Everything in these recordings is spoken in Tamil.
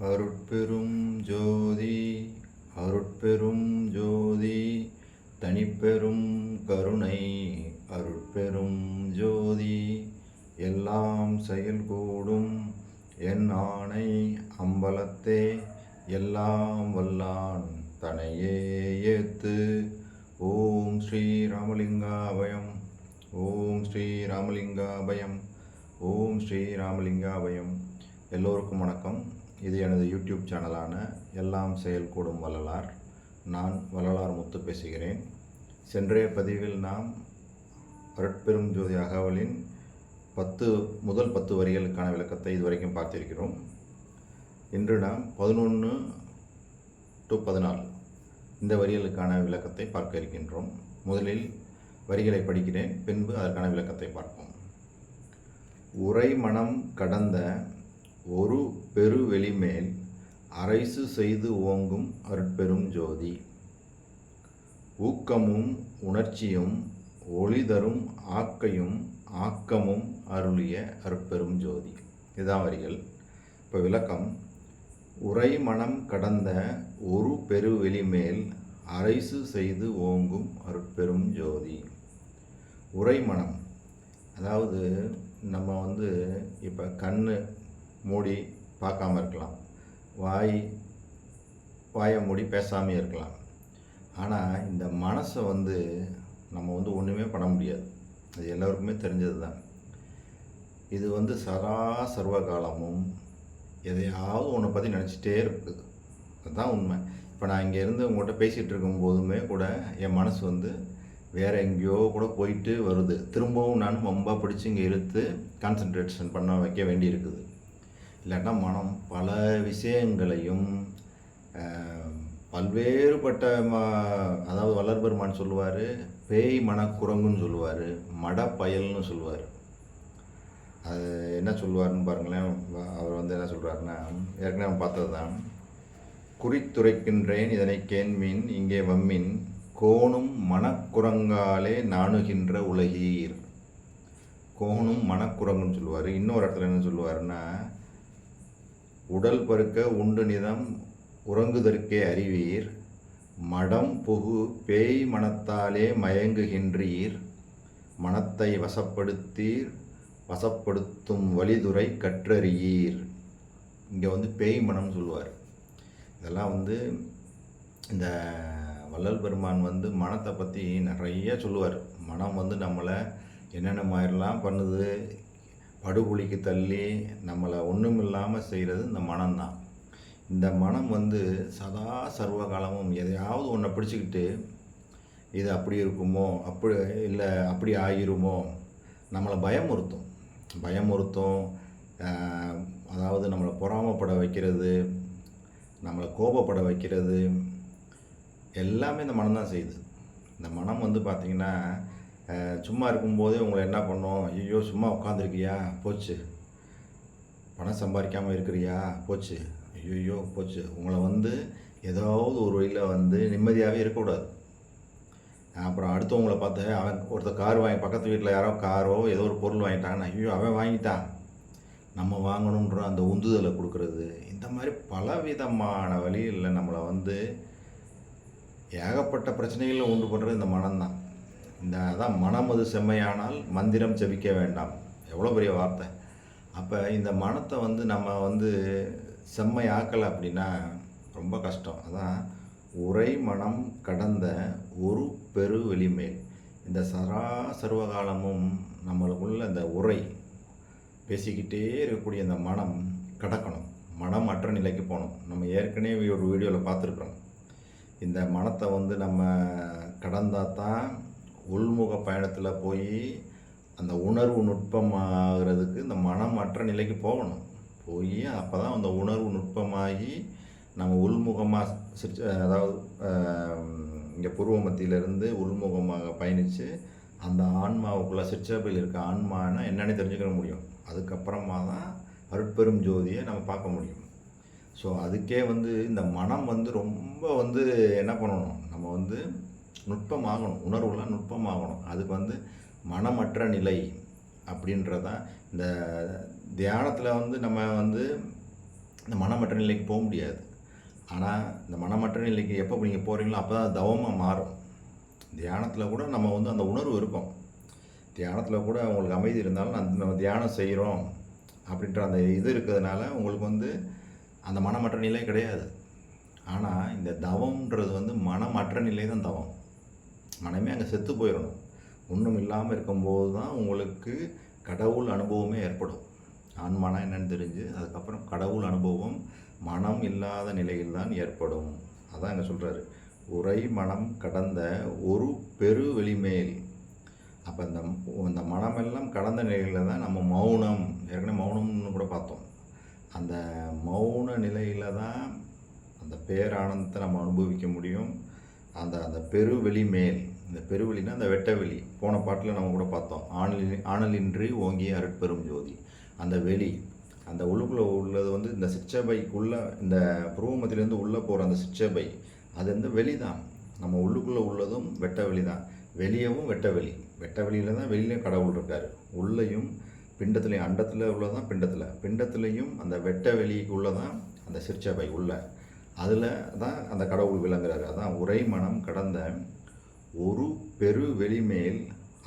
அருட்பெரும் ஜோதி அருட்பெரும் ஜோதி தனிப்பெரும் கருணை அருட்பெரும் ஜோதி எல்லாம் செயல்கூடும் என் ஆணை அம்பலத்தே எல்லாம் வல்லான் தனையே ஏத்து. ஓம் ஸ்ரீ ராமலிங்காபயம். ஓம் ஸ்ரீ ராமலிங்காபயம். ஓம் ஸ்ரீ ராமலிங்காபயம். எல்லோருக்கும் வணக்கம். இது எனது யூடியூப் சேனலான எல்லாம் செயல்கூடும் வள்ளலார். நான் வள்ளலார் முத்து பேசுகிறேன். சென்றைய பதிவில் நாம் அருட்பெரும் ஜோதி அகவலின் முதல் 10 வரிகளுக்கான விளக்கத்தை இதுவரைக்கும் பார்த்திருக்கிறோம். இன்று நாம் 11 to 14 இந்த வரிகளுக்கான விளக்கத்தை பார்க்க இருக்கின்றோம். முதலில் வரிகளை படிக்கிறேன், பின்பு அதற்கான விளக்கத்தை பார்ப்போம். உரை மனம் கடந்த ஒரு பெரு வெளிமேல் அரைசு செய்து ஓங்கும் அருட்பெரும் ஜோதி. ஊக்கமும் உணர்ச்சியும் ஒளிதரும் ஆக்கையும் ஆக்கமும் அருளிய அருட்பெரும் ஜோதி. இதுதான் வரிகள். இப்போ விளக்கம். உரை மனம் கடந்த ஒரு பெரு வெளிமேல் அரைசு செய்து ஓங்கும் அருட்பெரும் ஜோதி. உரை மனம், அதாவது நம்ம இப்போ கண்ணு மூடி பார்க்காம இருக்கலாம், வாயை மூடி பேசாமே இருக்கலாம். ஆனால் இந்த மனசை நம்ம ஒன்றுமே பண்ண முடியாது. அது எல்லோருக்குமே தெரிஞ்சது தான். இது சதா சர்வ காலமும் எதையாவது ஒன்றை பற்றி நினச்சிட்டே இருக்குது. அதுதான் உண்மை. இப்போ நான் இங்கேருந்து உங்கள்கிட்ட பேசிகிட்டு இருக்கும் போதுமே கூட என் மனசு வேறு எங்கேயோ கூட போயிட்டு வருது. திரும்பவும் நான் ரொம்ப பிடிச்சி இங்கே இழுத்து கான்சன்ட்ரேஷன் பண்ண வைக்க வேண்டியிருக்குது. இல்லாட்டா மனம் பல விஷயங்களையும் பல்வேறுபட்ட அதாவது வள்ளல் பெருமான் சொல்லுவார், பேய் மனக்குரங்குன்னு சொல்லுவார், மடப்பயல்னு சொல்லுவார். அது என்ன சொல்லுவார்னு பாருங்களேன். அவர் என்ன சொல்கிறாருன்னா, ஏற்கனவே பார்த்தது தான். குறித்துரைக்கின்றேன் இதனை கேண்மின் இங்கே வம்மின் கோணும் மனக்குரங்காலே நாணுகின்ற உலகீர். கோணும் மனக்குரங்குன்னு சொல்லுவார். இன்னொரு இடத்துல என்ன சொல்லுவாருன்னா, உடல் பருக்க உண்டு நிதம் உறங்குதற்கே அறிவீர், மடம் புகு பேய் மனத்தாலே மயங்குகின்றீர், மனத்தை வசப்படுத்தும் வழிதுறை கற்றறியீர். இங்கே பேய் மனம் சொல்லுவார். இதெல்லாம் இந்த வள்ளல் பெருமான் மனத்தை பற்றி நிறைய சொல்லுவார். மனம் நம்மளை என்னென்ன மாதிரிலாம் பண்ணுது, படுகொலிக்கு தள்ளி நம்மளை ஒன்றும் இல்லாமல் செய்கிறது இந்த மனம்தான். இந்த மனம் சதா சர்வ காலமும் எதையாவது ஒன்றை பிடிச்சிக்கிட்டு, இது அப்படி இருக்குமோ, அப்படி இல்லை அப்படி ஆகிருமோ, நம்மளை பயமுறுத்தும். அதாவது நம்மளை பொறாமப்பட வைக்கிறது, நம்மளை கோபப்பட வைக்கிறது, எல்லாமே இந்த மனம் தான் செய்யுது. இந்த மனம் பார்த்திங்கன்னா சும்மா இருக்கும்போதே உங்களை என்ன பண்ணும், ஐயோ சும்மா உட்காந்துருக்கியா போச்சு, பணம் சம்பாதிக்காமல் இருக்கிறியா போச்சு, ஐயோ போச்சு. உங்களை ஏதாவது ஒரு வழியில் நிம்மதியாகவே இருக்கக்கூடாது. அப்புறம் அடுத்தவங்களை பார்த்து ஒருத்தர் கார் பக்கத்து வீட்டில் யாரோ காரோ ஏதோ ஒரு பொருள் வாங்கிட்டாங்கன்னா, ஐயோ அவன் வாங்கிட்டான் நம்ம வாங்கணுன்ற அந்த உந்துதலை கொடுக்கறது. இந்த மாதிரி பலவிதமான வழிகளில் நம்மளை ஏகப்பட்ட பிரச்சனைகளில் உண்டு பண்ணுறது இந்த மனம்தான். அதான் மனமது செம்மையானால் மந்திரம் செபிக்க வேண்டாம். எவ்வளோ பெரிய வார்த்தை. அப்போ இந்த மனத்தை நம்ம செம்மையாக்கலை அப்படின்னா ரொம்ப கஷ்டம். அதான் உரை மனம் கடந்த ஒரு பெரு வெளிமேல். இந்த சர்வகாலமும் நம்மளுக்குள்ள இந்த உரை பேசிக்கிட்டே இருக்கக்கூடிய இந்த மனம் கடக்கணும், மனம் அற்ற நிலைக்கு போகணும். நம்ம ஏற்கனவே ஒரு வீடியோவில் பார்த்துருக்குறோம். இந்த மனத்தை நம்ம கடந்தால் தான் உள்முக பயணத்தில் போய் அந்த உணர்வு நுட்பமாகிறதுக்கு இந்த மனம் மற்ற நிலைக்கு போகணும். போய் அப்போ தான் அந்த உணர்வு நுட்பமாகி நம்ம உள்முகமாக அதாவது இங்கே பூர்வ மத்தியிலேருந்து உள்முகமாக பயணித்து அந்த ஆன்மாவுக்குள்ளே சிற்சபையில் இருக்க ஆன்மானா என்னென்னு தெரிஞ்சுக்க முடியும். அதுக்கப்புறமா தான் அருட்பெரும் ஜோதியை நம்ம பார்க்க முடியும். ஸோ அதுக்கே இந்த மனம் ரொம்ப என்ன பண்ணணும், நம்ம நுட்பமாகணும், உணர்வுலாம் நுட்பமாகணும். அதுக்கு மனமற்ற நிலை அப்படின்றதான் இந்த தியானத்தில் நம்ம இந்த மனமற்ற நிலைக்கு போக முடியாது. ஆனால் இந்த மனமற்ற நிலைக்கு எப்போ நீங்கள் போகிறீங்களோ அப்போ தான் தவமாக மாறும். தியானத்தில் கூட நம்ம வந்து அந்த உணர்வு இருக்கும். தியானத்தில் கூட உங்களுக்கு அமைதி இருந்தாலும் நம்ம தியானம் செய்கிறோம் அப்படின்ற அந்த இது இருக்கிறதுனால உங்களுக்கு வந்து அந்த மனமற்ற நிலை கிடையாது. ஆனால் இந்த தவம்ன்றது வந்து மனமற்ற நிலை தான் தவம். மனமே அங்கே செத்து போயிடணும். ஒன்றும் இல்லாமல் இருக்கும்போது தான் உங்களுக்கு கடவுள் அனுபவமே ஏற்படும். ஆன்மானா என்னன்னு தெரிஞ்சு அதுக்கப்புறம் கடவுள் அனுபவம் மனம் இல்லாத நிலையில் தான் ஏற்படும். அதான் இங்கே சொல்கிறாரு, உரை மனம் கடந்த ஒரு பெரு வெளிமேல். அப்போ இந்த மனமெல்லாம் கடந்த நிலையில் தான் நம்ம மௌனம், ஏற்கனவே மௌனம்னு கூட பார்த்தோம். அந்த மௌன நிலையில் தான் அந்த பேரானந்தத்தை நம்ம அனுபவிக்க முடியும். அந்த பெருவெளி மேல், இந்த பெருவெளினா அந்த வெட்டவெளி, போன பாட்டில் நம்ம கூட பார்த்தோம். ஆணலின்றி ஓங்கிய அருட்பெரும் ஜோதி. அந்த வெளி, அந்த உள்ளுக்குள்ளே உள்ளது வந்து இந்த சிற்றபைக்குள்ளே, இந்த புருவமத்திலேருந்து உள்ளே போகிற அந்த சிற்றபை, அது வந்து வெளி தான். நம்ம உள்ளுக்குள்ளே உள்ளதும் வெட்ட வெளி தான். வெளியவும் வெட்ட வெளி. வெட்ட வெளியில் தான் வெளியிலையும் கடவுள் இருக்கார். உள்ளேயும் பிண்டத்துலேயும், அண்டத்தில் உள்ளதான் பிண்டத்துலேயும் அந்த வெட்ட வெளிக்குள்ளே தான் அந்த சிற்சபை உள்ள, அதில் தான் அந்த கடவுள் விளங்குறாரு. அதான் உரை மனம் கடந்த ஒரு பெரு வெளிமேல்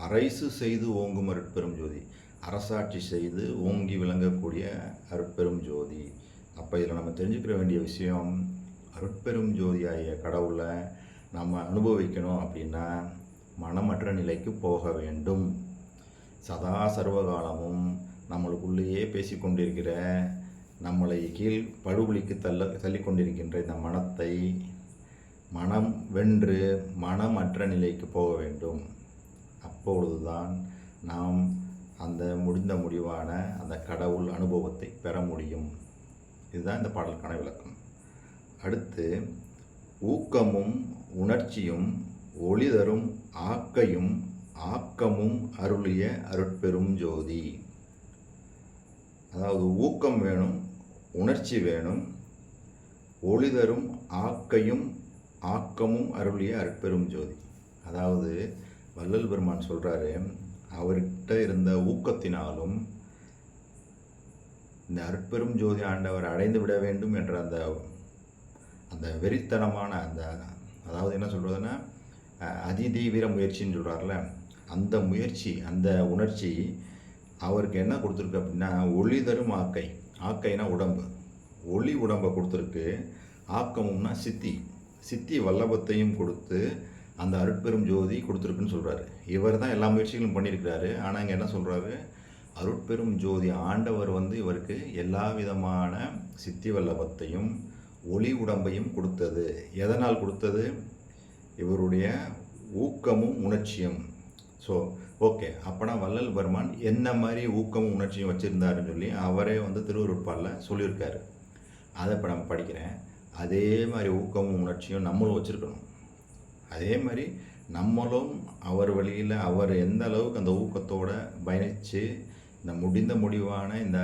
அரைசு செய்து ஓங்கும் அருட்பெரும் ஜோதி. அரசாட்சி செய்து ஓங்கி விளங்கக்கூடிய அருட்பெரும் ஜோதி. அப்போ இதில் நம்ம தெரிஞ்சுக்கிற வேண்டிய விஷயம், அருட்பெரும் ஜோதியாகிய கடவுளை நம்ம அனுபவிக்கணும் அப்படின்னா மனமற்ற நிலைக்கு போக வேண்டும். சதா சர்வகாலமும் நம்மளுக்குள்ளேயே பேசிக்கொண்டிருக்கிற, நம்மளை கீழ் படுகொலிக்கு தள்ளிக்கொண்டிருக்கின்ற இந்த மனத்தை மனம் வென்று மனமற்ற நிலைக்கு போக வேண்டும். அப்பொழுதுதான் நாம் அந்த முடிவான அந்த கடவுள் அனுபவத்தை பெற முடியும். இதுதான் இந்த பாடலுக்கான விளக்கம். அடுத்து, ஊக்கமும் உணர்ச்சியும் ஒளிதரும் ஆக்கையும் ஆக்கமும் அருளிய அருட்பெரும் ஜோதி. அதாவது ஊக்கம் வேணும், உணர்ச்சி வேணும், ஒளிதரும் ஆக்கையும் ஆக்கமும் அருளிய அருட்பெரும் ஜோதி. அதாவது வள்ளல் பெருமான் சொல்கிறாரு, அவர்கிட்ட இருந்த ஊக்கத்தினாலும் இந்த அருட்பெரும் ஜோதி ஆண்டவர் அடைந்து விட வேண்டும் என்ற அந்த வெறித்தனமான அதாவது என்ன சொல்கிறதுன்னா அதிதீவிர முயற்சின்னு சொல்கிறார்ல, அந்த முயற்சி, அந்த உணர்ச்சி அவருக்கு என்ன கொடுத்துருக்கு அப்படின்னா ஒளி தரும் ஆக்கை. ஆக்கைனா உடம்பு, ஒளி உடம்பை கொடுத்துருக்கு. ஆக்கமும்னா சித்தி வல்லபத்தையும் கொடுத்து அந்த அருட்பெரும் ஜோதி கொடுத்துருக்குன்னு சொல்கிறாரு. இவர் தான் எல்லா முயற்சிகளும் பண்ணியிருக்கிறாரு. ஆனால் இங்கே என்ன சொல்கிறாரு, அருட்பெரும் ஜோதி ஆண்டவர் வந்து இவருக்கு எல்லா விதமான சித்தி வல்லபத்தையும் ஒளி உடம்பையும் கொடுத்தது. எதனால் கொடுத்தது? இவருடைய ஊக்கமும் உணர்ச்சியும். ஸோ ஓகே, அப்போனா வள்ளல் பெருமான் என்ன மாதிரி ஊக்கமும் உணர்ச்சியும் வச்சுருந்தாருன்னு சொல்லி அவரே வந்து திருவருட்பாலில் சொல்லியிருக்காரு. அதை இப்போ நம்ம படிக்கிறேன். அதே மாதிரி ஊக்கமும் உணர்ச்சியும் நம்மளும் வச்சுருக்கணும். அதே மாதிரி நம்மளும் அவர் வழியில் அவர் எந்த அளவுக்கு அந்த ஊக்கத்தோடு பயணித்து இந்த முடிவான இந்த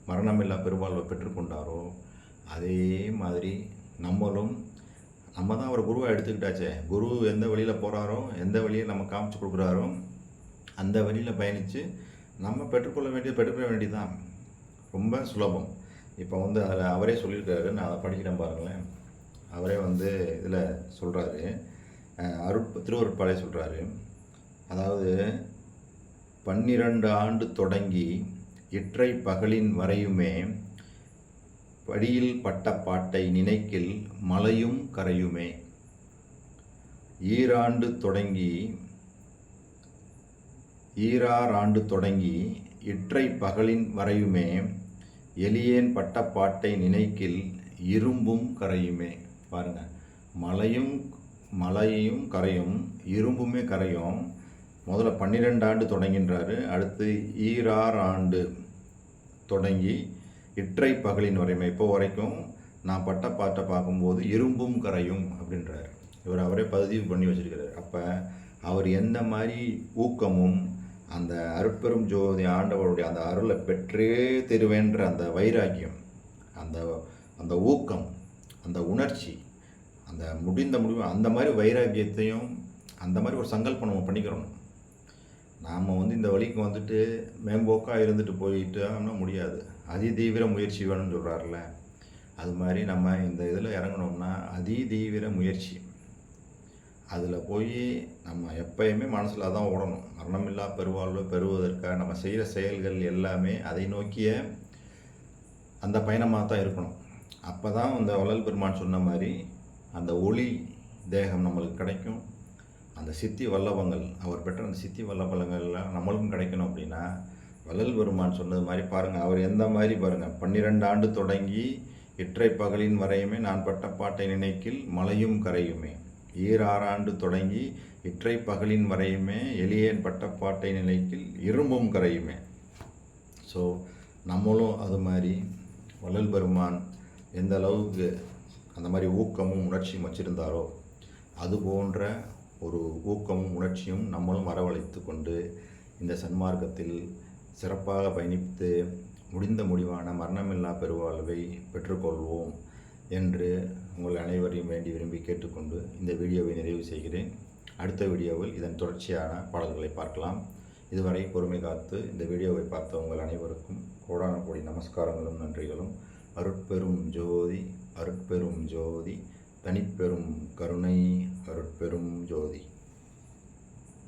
மரணமில்லா பெருவாழ்வை பெற்றுக்கொண்டாரோ அதே மாதிரி நம்ம தான் அவர் குருவை எடுத்துக்கிட்டாச்சே. குரு எந்த வழியில் போகிறாரோ, எந்த வழியை நம்ம காமிச்சு கொடுக்குறாரோ அந்த வழியில் பயணித்து நம்ம பெற்றுக்கொள்ள வேண்டியதுதான். ரொம்ப சுலபம். இப்போ வந்து அதில் அவரே சொல்லியிருக்காரு, நான் அதை படிக்கிறேன் பாருங்களேன். அவரே வந்து இதில் சொல்கிறாரு, திருவருட்பாலே சொல்கிறாரு. அதாவது 12 ஆண்டு தொடங்கி இற்றை பகலின் வரையுமே படியில் பட்ட பாட்டை நினைக்கில் மலையும் கரையுமே. ஈராண்டு தொடங்கி இற்றை பகலின் வரையுமே எளியேன் பட்ட பாட்டை நினைக்கில் இரும்பும் கரையுமே. பாருங்க, மலையும் கரையும், இரும்புமே கரையும். முதல்ல 12 ஆண்டு தொடங்கின்றாரு. அடுத்து 6 ஆண்டு தொடங்கி இற்றை பகலின் வரையுமே, இப்போ வரைக்கும் நான் பட்ட பாட்டை பார்க்கும்போது இரும்பும் கரையும் அப்படின்றார். இவர் அவரே பதிவு பண்ணி வச்சிருக்கிறார். அப்போ அவர் எந்த மாதிரி ஊக்கமும் அந்த அருட்பெரும் ஜோதி ஆண்டவருடைய அந்த அருளை பெற்றே தருவேன்ற அந்த வைராக்கியம், அந்த ஊக்கம், அந்த உணர்ச்சி, அந்த முடிவு, அந்த மாதிரி வைராக்கியத்தையும் அந்த மாதிரி ஒரு சங்கல்பம் நம்ம பண்ணிக்கிறோம். நாம் வந்து இந்த வழிக்கு வந்துட்டு மேம்போக்காக இருந்துட்டு போயிட்டோம்னா முடியாது. அதிதீவிர முயற்சி வேணும்னு சொல்கிறார்ல, அது மாதிரி நம்ம இந்த இதில் இறங்கணும்னா அதிதீவிர முயற்சி. அதில் போய் நம்ம எப்பயுமே மனசில் அதான் ஓடணும். மரணமில்லா பெருவாழ்வை பெறுவதற்காக நம்ம செய்கிற செயல்கள் எல்லாமே அதை நோக்கிய அந்த பயணமாக தான் இருக்கணும். அப்போ தான் இந்த வள்ளல் பெருமான் சொன்ன மாதிரி அந்த ஒளி தேகம் நம்மளுக்கு கிடைக்கும். அந்த சித்தி வல்லபங்கள், அவர் பெற்ற அந்த சித்தி வல்லபங்கள்லாம் நம்மளுக்கும் கிடைக்கணும். அப்படின்னா வள்ளல் பெருமான் சொன்னது மாதிரி பாருங்கள், அவர் எந்த மாதிரி பாருங்கள், 12 ஆண்டு தொடங்கி இற்றை பகலின் வரையுமே நான் பட்ட பாட்டை நினைக்கில் மலையும் கரையுமே, 6 ஆண்டு தொடங்கி இற்றை பகலின் வரையுமே எளியேன் பட்ட பாட்டை நினைக்கில் இரும்பும் கரையுமே. ஸோ நம்மளும் அது மாதிரி வள்ளல் பெருமான் எந்த அளவுக்கு அந்த மாதிரி ஊக்கமும் உணர்ச்சியும் வச்சுருந்தாரோ அது போன்ற ஒரு ஊக்கமும் உணர்ச்சியும் நம்மளும் வரவழைத்து கொண்டு இந்த சன்மார்க்கத்தில் சிறப்பாக பயணித்து முடிந்த முடிவான மரணமில்லா பெருவாழ்வை பெற்றுக்கொள்வோம் என்று உங்கள் அனைவரையும் வேண்டி விரும்பி கேட்டுக்கொண்டு இந்த வீடியோவை நிறைவு செய்கிறேன். அடுத்த வீடியோவில் இதன் தொடர்ச்சியான பாடல்களை பார்க்கலாம். இதுவரை பொறுமை காத்து இந்த வீடியோவை பார்த்த உங்கள் அனைவருக்கும் கோடான கோடி நமஸ்காரங்களும் நன்றிகளும். அருட்பெரும் ஜோதி, அருட்பெரும் ஜோதி, தனிப்பெரும் கருணை, அருட்பெரும் ஜோதி.